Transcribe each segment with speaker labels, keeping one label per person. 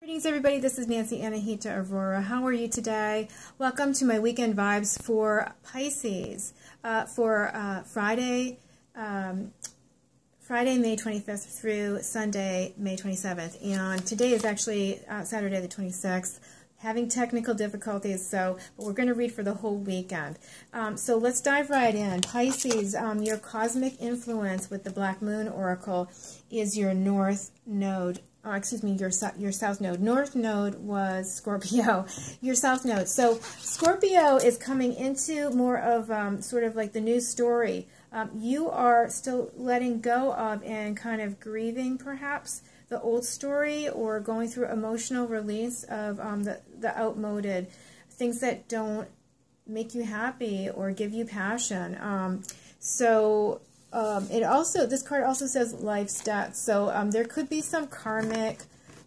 Speaker 1: Greetings everybody, this is Nancy Anahita Aurora. How are you today? Welcome to my weekend vibes for Pisces for Friday, May 25th through Sunday, May 27th. And today is actually Saturday the 26th. Having technical difficulties, but we're going to read for the whole weekend. So let's dive right in. Pisces, your cosmic influence with the Black Moon Oracle is your North Node. Oh, excuse me, your South Node. North Node was Scorpio. Your South Node. So Scorpio is coming into more of sort of like the new story. You are still letting go of and kind of grieving, perhaps, the old story, or going through emotional release of the outmoded things that don't make you happy or give you passion. This card also says life's debt. So there could be some karmic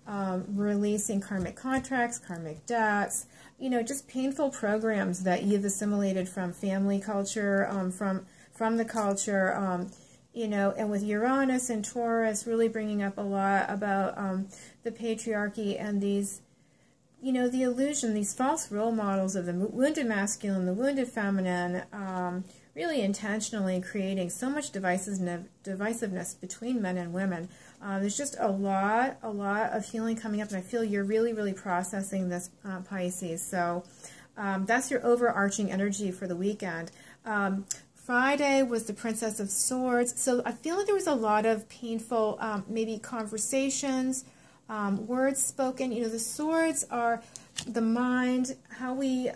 Speaker 1: releasing karmic contracts, karmic debts, just painful programs that you've assimilated from family culture, from the culture, and with Uranus and Taurus really bringing up a lot about the patriarchy and these, the illusion, these false role models of the wounded masculine, the wounded feminine, really intentionally creating so much divisiveness between men and women. There's just a lot of healing coming up, and I feel you're really processing this, Pisces. So that's your overarching energy for the weekend. Friday was the Princess of Swords, so I feel like there was a lot of painful, maybe conversations, words spoken. The swords are the mind, how we,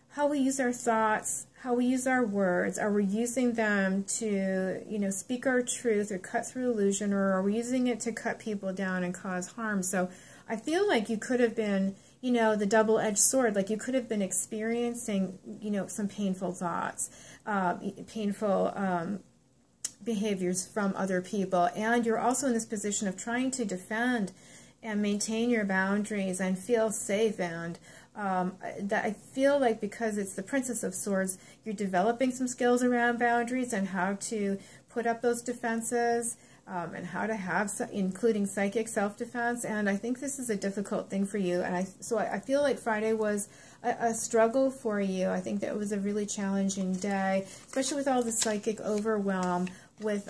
Speaker 1: how we use our thoughts, how we use our words. Are we using them to, speak our truth or cut through illusion, or are we using it to cut people down and cause harm? So I feel like you could have been, the double-edged sword, like you could have been experiencing, some painful thoughts, painful behaviors from other people. And you're also in this position of trying to defend and maintain your boundaries and feel safe. And that I feel like because it's the Princess of Swords, you're developing some skills around boundaries and how to put up those defenses, and how to have, including psychic self-defense. And I think this is a difficult thing for you. And so I feel like Friday was a struggle for you. I think that it was a really challenging day, especially with all the psychic overwhelm with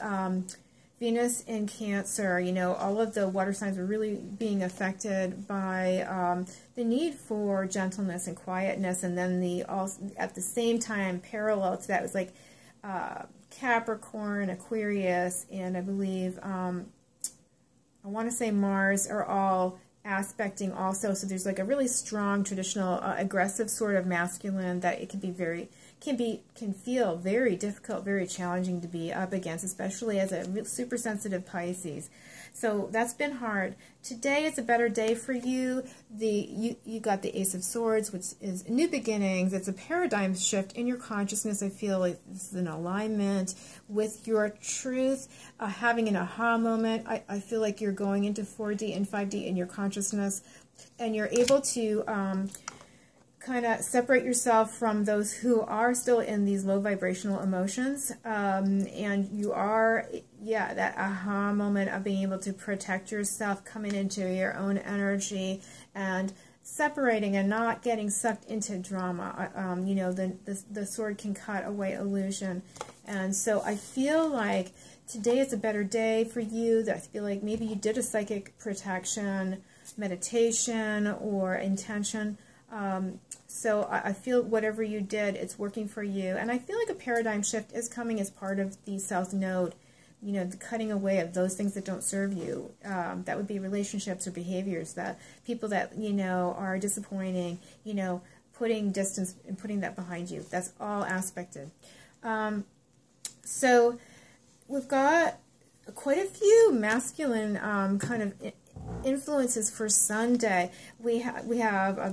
Speaker 1: Venus in Cancer. All of the water signs were really being affected by the need for gentleness and quietness. And then at the same time, parallel to that was like Capricorn, Aquarius, and I believe, I want to say Mars are all aspecting also. So there's like a really strong traditional aggressive sort of masculine that it can feel very difficult, very challenging to be up against, especially as a super sensitive Pisces. So that's been hard. Today is a better day for you. You got the Ace of Swords, which is new beginnings. It's a paradigm shift in your consciousness. I feel like this is an alignment with your truth, having an aha moment. I feel like you're going into 4D and 5D in your consciousness, and you're able to kind of separate yourself from those who are still in these low vibrational emotions, and you are, that aha moment of being able to protect yourself, coming into your own energy and separating and not getting sucked into drama. The sword can cut away illusion. And so I feel like today is a better day for you. I feel like maybe you did a psychic protection meditation or intention. So I feel whatever you did, it's working for you. And I feel like a paradigm shift is coming as part of the South Node, the cutting away of those things that don't serve you. That would be relationships or behaviors, that people that, are disappointing, putting distance and putting that behind you. That's all aspected. So we've got quite a few masculine kind of influences for Sunday. We have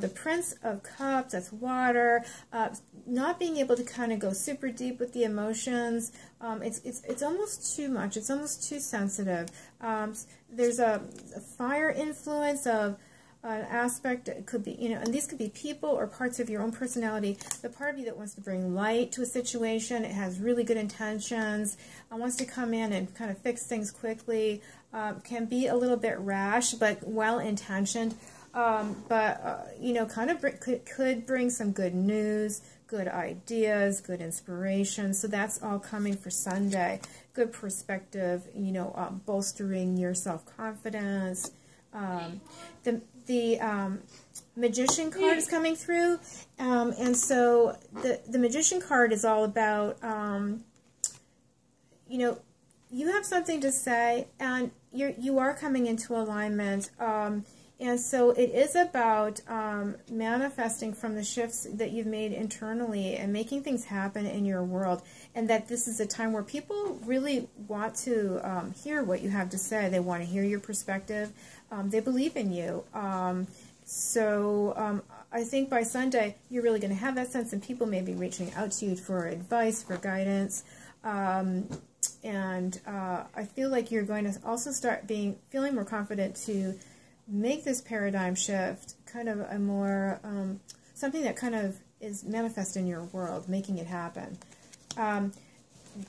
Speaker 1: the Prince of Cups, that's water, not being able to kind of go super deep with the emotions. It's almost too much. It's almost too sensitive. There's a fire influence of an aspect. It could be, you know, and these could be people or parts of your own personality. The part of you that wants to bring light to a situation, it has really good intentions, wants to come in and kind of fix things quickly, can be a little bit rash, but well-intentioned, you know, kind of could bring some good news, good ideas, good inspiration. So that's all coming for Sunday. Good perspective, you know, bolstering your self-confidence. The Magician card is coming through, and so the Magician card is all about, you know, you have something to say, and you are coming into alignment, and so it is about manifesting from the shifts that you've made internally and making things happen in your world, and that this is a time where people really want to hear what you have to say. They want to hear your perspective. They believe in you. So I think by Sunday, you're really going to have that sense, and people may be reaching out to you for advice, for guidance. And I feel like you're going to also start feeling more confident to make this paradigm shift kind of a more, something that kind of is manifest in your world, making it happen.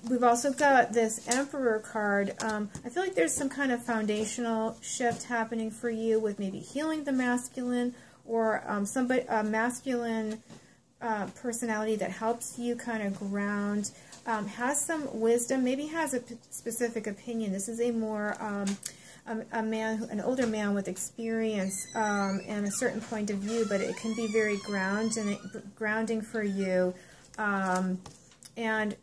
Speaker 1: We've also got this Emperor card. I feel like there's some kind of foundational shift happening for you with maybe healing the masculine, or a masculine personality that helps you kind of ground, has some wisdom, maybe has a specific opinion. This is a more an older man with experience and a certain point of view, but it can be very grounding for you, and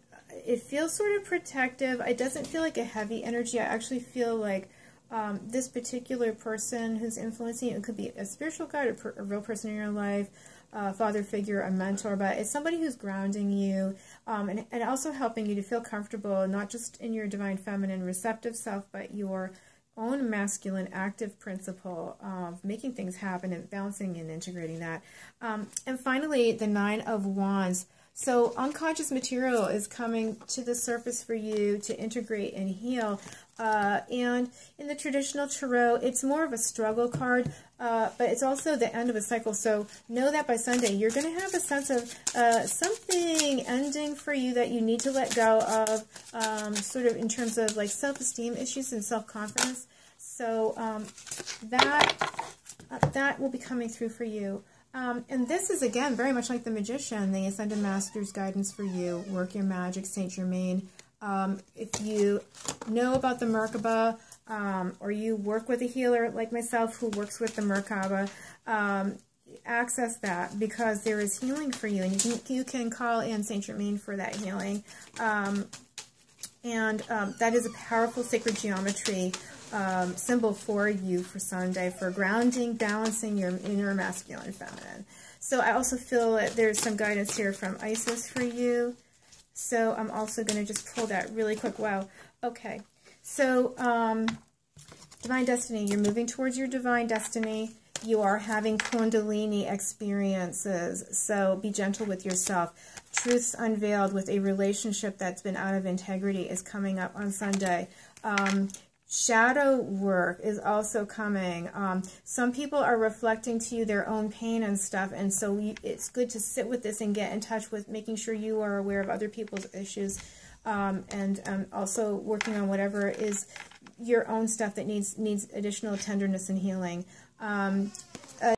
Speaker 1: it feels sort of protective. It doesn't feel like a heavy energy. I actually feel like this particular person who's influencing you, it could be a spiritual guide, a real person in your life, a father figure, a mentor, but it's somebody who's grounding you, and also helping you to feel comfortable, not just in your divine feminine receptive self, but your own masculine active principle of making things happen and balancing and integrating that. And finally, the Nine of Wands. So unconscious material is coming to the surface for you to integrate and heal. And in the traditional tarot, it's more of a struggle card, but it's also the end of a cycle. So know that by Sunday, you're going to have a sense of something ending for you that you need to let go of, sort of in terms of like self-esteem issues and self-confidence. So that will be coming through for you. And this is, again, very much like the Magician, the Ascended Master's guidance for you. Work your magic, Saint Germain. If you know about the Merkaba, or you work with a healer like myself who works with the Merkaba, access that, because there is healing for you, and you can call in Saint Germain for that healing. That is a powerful sacred geometry symbol for you for Sunday, for grounding, balancing your inner masculine and feminine. So I also feel that there's some guidance here from Isis for you. So I'm also going to just pull that really quick. Wow. Okay. So Divine Destiny, you're moving towards your Divine Destiny. You are having Kundalini experiences, so be gentle with yourself. Truths unveiled with a relationship that's been out of integrity is coming up on Sunday. Shadow work is also coming. Some people are reflecting to you their own pain and stuff, and so it's good to sit with this and get in touch with making sure you are aware of other people's issues, and also working on whatever is your own stuff that needs additional tenderness and healing.